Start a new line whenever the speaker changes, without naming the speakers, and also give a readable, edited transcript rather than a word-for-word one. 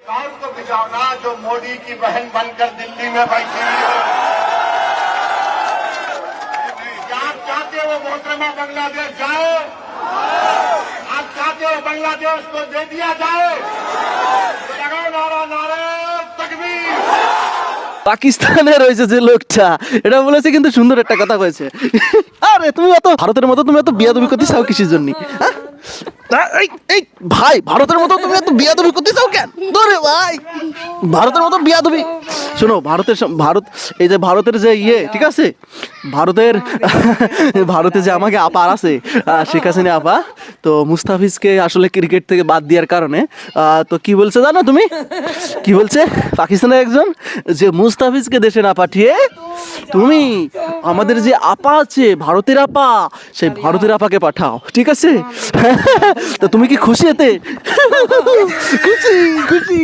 काल को भिजाओ जो मोदी की बहन बनकर दिल्ली में बैठी हुई हो। क्या आप चाहते हो मोहतरमा बांग्लादेश जाए? आप चाहते हो बांग्लादेश को दे दिया जाए? तो लगाओ नारा, नारे तकबीर।
পাকিস্তানের রয়েছে যে লোকটা, এটা বলেছে কিন্তু সুন্দর একটা কথা কয়েছে। আরে তুমি এত ভারতের মতো তুমি এত বিয়াদবি করতে চাও কিসের জন্য? এই ভাই, ভারতের মতো তুমি এত বিয়াদবি করতে চাও কেন? ধরে ভাই, ভারতের মতো বিয়াদবি শোনো, ভারত এই যে ভারতের যে ঠিক আছে, ভারতে যে আমাকে আপার আছে শেখ হাসিনা আপা, তো মুস্তাফিজকে আসলে ক্রিকেট থেকে বাদ দেওয়ার কারণে তো কি বলছে জানো তুমি? কি বলছে পাকিস্তানের একজন, যে মুস্তাফিজকে দেশে না পাঠিয়ে তুমি আমাদের যে আপা আছে ভারতের আপা, সেই ভারতের আপাকে পাঠাও, ঠিক আছে? তো তুমি কি খুশি এতে? খুশি খুশি।